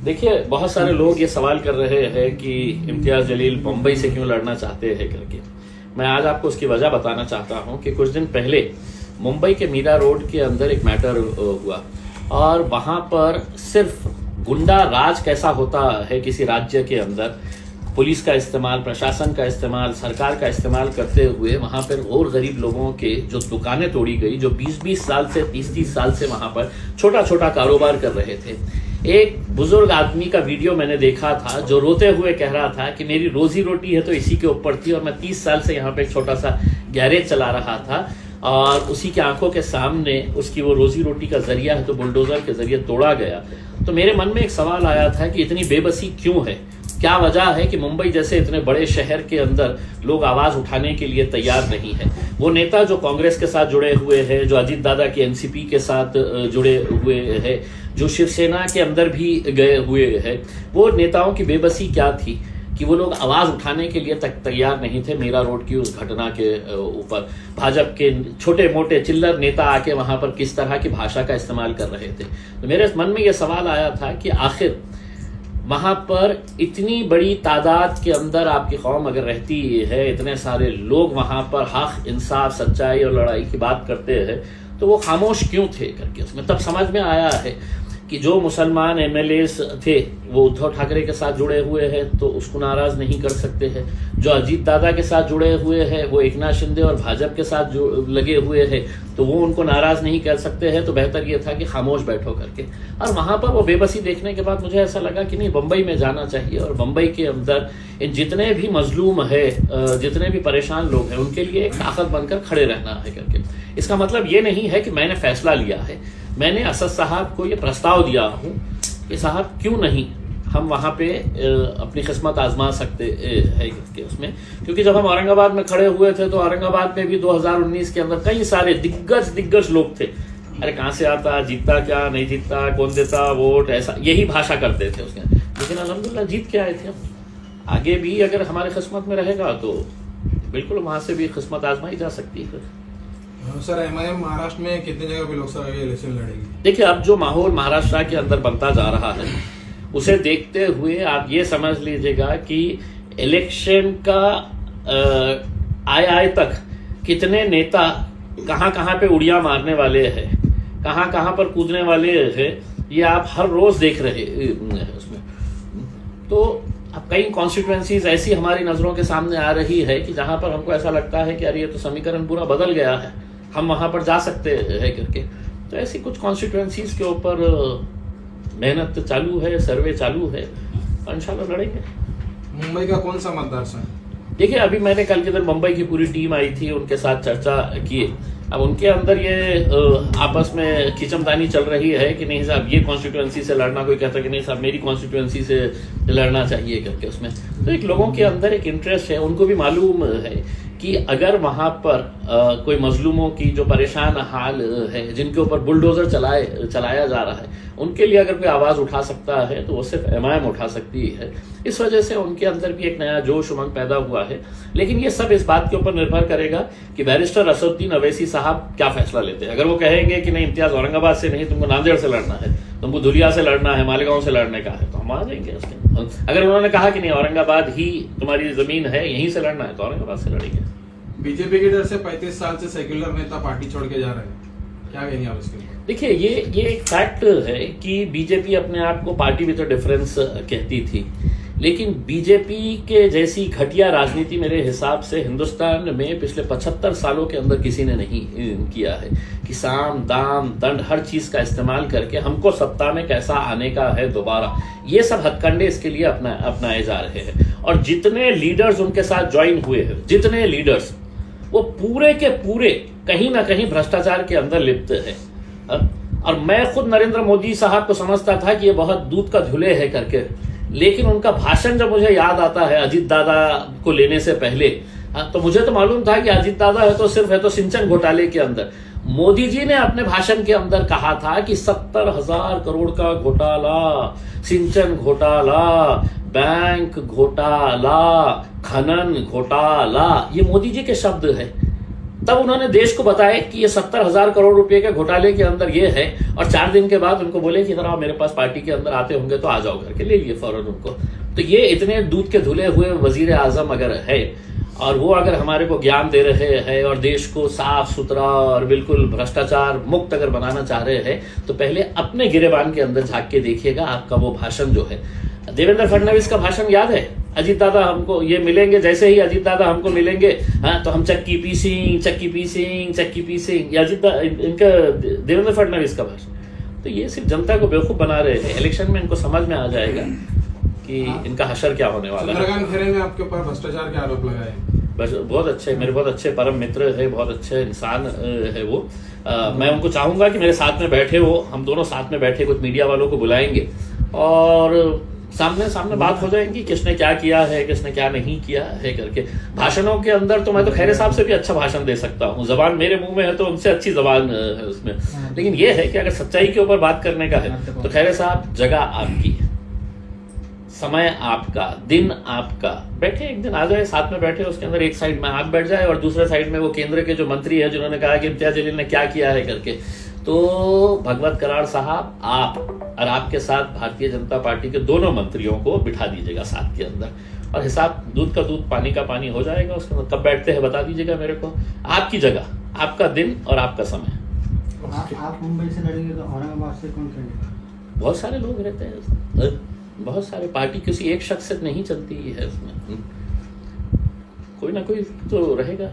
देखिए, बहुत सारे लोग ये सवाल कर रहे हैं कि इम्तियाज जलील मुंबई से क्यों लड़ना चाहते हैं करके। मैं आज आपको उसकी वजह बताना चाहता हूं कि कुछ दिन पहले मुंबई के मीरा रोड के अंदर एक मैटर हुआ और वहां पर सिर्फ गुंडा राज कैसा होता है किसी राज्य के अंदर, पुलिस का इस्तेमाल, प्रशासन का इस्तेमाल, सरकार का इस्तेमाल करते हुए वहां पर और गरीब लोगों के जो दुकानें तोड़ी गई, जो 20-20 साल से 30-30 साल से वहां पर छोटा छोटा कारोबार कर रहे थे। एक बुजुर्ग आदमी का वीडियो मैंने देखा था जो रोते हुए कह रहा था कि मेरी रोजी रोटी है तो इसी के ऊपर थी और मैं 30 साल से यहाँ पे एक छोटा सा गैरेज चला रहा था और उसी की आंखों के सामने उसकी वो रोजी रोटी का जरिया है तो बुलडोजर के जरिए तोड़ा गया। तो मेरे मन में एक सवाल आया था कि इतनी बेबसी क्यों है, क्या वजह है कि मुंबई जैसे इतने बड़े शहर के अंदर लोग आवाज उठाने के लिए तैयार नहीं है। वो नेता जो कांग्रेस के साथ जुड़े हुए हैं, जो अजीत दादा की एनसीपी के साथ जुड़े हुए हैं, जो शिवसेना के अंदर भी गए हुए हैं, वो नेताओं की बेबसी क्या थी कि वो लोग आवाज उठाने के लिए तक तैयार नहीं थे मीरा रोड की उस घटना के ऊपर। भाजपा के छोटे मोटे चिल्लर नेता आके वहां पर किस तरह की भाषा का इस्तेमाल कर रहे थे। तो मेरे मन में यह सवाल आया था कि आखिर वहां पर इतनी बड़ी तादाद के अंदर आपकी कौम अगर रहती है, इतने सारे लोग वहां पर हक, इंसाफ, सच्चाई और लड़ाई की बात करते हैं, तो वो खामोश क्यों थे करके उसमें तब समझ में आया है कि जो मुसलमान एमएलएस थे वो उद्धव ठाकरे के साथ जुड़े हुए हैं तो उसको नाराज नहीं कर सकते हैं, जो अजीत दादा के साथ जुड़े हुए हैं वो एकनाथ शिंदे और भाजपा के साथ लगे हुए हैं तो वो उनको नाराज नहीं कर सकते हैं। तो बेहतर ये था कि खामोश बैठो करके। और वहां पर वो बेबसी देखने के बाद मुझे ऐसा लगा कि नहीं, बम्बई में जाना चाहिए और बम्बई के अंदर इन जितने भी मजलूम है, जितने भी परेशान लोग हैं, उनके लिए एक ताकत बनकर खड़े रहना है करके। इसका मतलब ये नहीं है कि मैंने फैसला लिया है, मैंने असद साहब को ये प्रस्ताव दिया हूं कि साहब क्यों नहीं हम वहां पे अपनी किस्मत आजमा सकते हैं उसमें। क्योंकि जब हम औरंगाबाद में खड़े हुए थे तो औरंगाबाद में भी 2019 के अंदर कई सारे दिग्गज लोग थे। अरे कहां से आता, जीतता क्या, नहीं जीतता, कौन देता वोट, ऐसा यही भाषा करते थे उसमें। लेकिन अल्हम्दुलिल्लाह जीत के आए थे हम। आगे भी अगर हमारे किस्मत में रहेगा तो बिल्कुल वहां से भी किस्मत आजमाई जा सकती है। सर, एमआईएम महाराष्ट्र में कितनी जगह पे लोकसभा के इलेक्शन लड़ेगी? देखिए, अब जो माहौल महाराष्ट्र के अंदर बनता जा रहा है उसे देखते हुए आप ये समझ लीजिएगा कि इलेक्शन का आय तक कितने नेता कहां पे उड़ियां मारने वाले हैं, कहां पर कूदने वाले हैं, ये आप हर रोज देख रहे हैं उसमें। तो अब कई कॉन्स्टिट्यूएंसीज ऐसी हमारी नजरों के सामने आ रही है कि जहां पर हमको ऐसा लगता है कि अरे ये तो समीकरण पूरा बदल गया है, हम वहां पर जा सकते हैं करके। तो ऐसी कुछ कॉन्स्टिट्यूएंसीज के ऊपर मेहनत चालू है, सर्वे चालू है और इंशाल्लाह लड़ेंगे। मुंबई का कौन सा मतदार संघ? देखिए, अभी मैंने कल के दिन मुंबई की पूरी टीम आई थी, उनके साथ चर्चा की। अब उनके अंदर ये आपस में खिंचमतानी चल रही है कि नहीं साहब ये कॉन्स्टिट्यूएंसी से लड़ना, कोई कहता कि नहीं साहब मेरी कॉन्स्टिट्यूएंसी से लड़ना चाहिए करके उसमें। तो एक लोगों के अंदर एक इंटरेस्ट है, उनको भी मालूम है कि अगर वहां पर कोई मजलूमों की जो परेशान हाल है, जिनके ऊपर बुलडोजर चलाया जा रहा है, उनके लिए अगर कोई आवाज उठा सकता है तो वो सिर्फ एमआईएम उठा सकती है। इस वजह से उनके अंदर भी एक नया जोश उमंग पैदा हुआ है। लेकिन ये सब इस बात के ऊपर निर्भर करेगा कि बैरिस्टर असदुद्दीन अवैसी साहब क्या फैसला लेते हैं। अगर वो कहेंगे कि नहीं इम्तियाज औरंगाबाद से नहीं, तुमको नांदेड़ से लड़ना है, तुमको धुलिया से लड़ना है, मालेगांव से लड़ने का है, तो हम आ जाएंगे उसके। अगर उन्होंने कहा कि नहीं औरंगाबाद ही तुम्हारी जमीन है, यहीं से लड़ना है, तो औरंगाबाद से लड़ेंगे। बीजेपी के डर से 35 साल से सेक्युलर नेता पार्टी छोड़ के जा रहे हैं, क्या कहेंगे आप इसके ऊपर? देखिए, ये एक फैक्ट है कि बीजेपी अपने आप को पार्टी विद डिफरेंस कहती थी, लेकिन बीजेपी के जैसी घटिया राजनीति मेरे हिसाब से हिंदुस्तान में पिछले 75 सालों के अंदर किसी ने नहीं किया है कि साम दाम दंड हर चीज का इस्तेमाल करके हमको सत्ता में कैसा आने का है दोबारा। ये सब हथकंडे इसके लिए अपनाए जा रहे हैं। और जितने लीडर्स उनके साथ ज्वाइन हुए हैं, जितने लीडर्स, वो पूरे के पूरे कहीं ना कहीं भ्रष्टाचार के अंदर लिप्त है। और मैं खुद नरेंद्र मोदी साहब को समझता था कि ये बहुत दूध का धुले है करके, लेकिन उनका भाषण जब मुझे याद आता है अजीत दादा को लेने से पहले, तो मुझे तो मालूम था कि अजीत दादा है तो सिंचन घोटाले के अंदर। मोदी जी ने अपने भाषण के अंदर कहा था कि 70,000 करोड़ का घोटाला, सिंचन घोटाला, बैंक घोटाला, खनन घोटाला, ये मोदी जी के शब्द है। तब उन्होंने देश को बताया कि ये 70,000 करोड़ रुपए के घोटाले के अंदर ये है, और 4 दिन के बाद उनको बोले कि जरा मेरे पास पार्टी के अंदर आते होंगे तो आ जाओ करके, ले लिए फौरन उनको। तो ये इतने दूध के धुले हुए वजीर आजम अगर है और वो अगर हमारे को ज्ञान दे रहे हैं और देश को साफ सुथरा और बिल्कुल भ्रष्टाचार मुक्त अगर बनाना चाह रहे हैं, तो पहले अपने गिरेबान के अंदर झांक के देखिएगा। आपका वो भाषण जो है, देवेंद्र फडणवीस का भाषण याद है? अजीत दादा हमको ये मिलेंगे, जैसे ही अजीत दादा हमको मिलेंगे, हाँ तो हम चक्की पीसिंग चक्की पीसिंग चक्की पीसिंग, इनका देवेंद्र फडणवीस का भाषण। तो ये सिर्फ जनता को बेवकूफ बना रहे हैं। इलेक्शन में इनको समझ में आ जाएगा कि इनका हशर क्या होने वाला है। चंद्रकांत खैरे ने आपके ऊपर भ्रष्टाचार के आरोप लगाए। बस बहुत अच्छे, मेरे बहुत अच्छे परम मित्र है, बहुत अच्छे इंसान है वो। मैं उनको चाहूंगा कि मेरे साथ में बैठे हो, हम दोनों साथ में बैठे, कुछ मीडिया वालों को बुलाएंगे और सामने सामने बात हो जाएगी, किसने क्या किया है, किसने क्या नहीं किया है करके। भाषणों के अंदर तो मैं तो खैरे साहब से भी अच्छा भाषण दे सकता हूँ, जबान मेरे मुंह में है तो उनसे अच्छी जबान है उसमें। लेकिन ये है कि अगर सच्चाई के ऊपर बात करने का है तो खैरे साहब, जगह आपकी, समय आपका, दिन आपका, बैठे एक दिन आ जाए, साथ में बैठे, उसके अंदर एक साइड में आप बैठ जाए और दूसरे साइड में वो केंद्र के जो मंत्री है जिन्होंने कहा कि इम्तियाज जलील ने क्या किया है करके। तो भगवत कराड़ साहब, आप और आपके साथ भारतीय जनता पार्टी के दोनों मंत्रियों को बिठा दीजिएगा साथ के अंदर, और हिसाब दूध का दूध पानी का पानी हो जाएगा उसके अंदर। कब बैठते हैं बता दीजिएगा मेरे को, आपकी जगह, आपका दिन और आपका समय। आप मुंबई से लड़ेंगे तो औरंगाबाद से कौन करेगा? बहुत सारे लोग रहते हैं, बहुत सारे, पार्टी किसी एक शख्स से नहीं चलती है उसमें, कोई ना कोई तो रहेगा।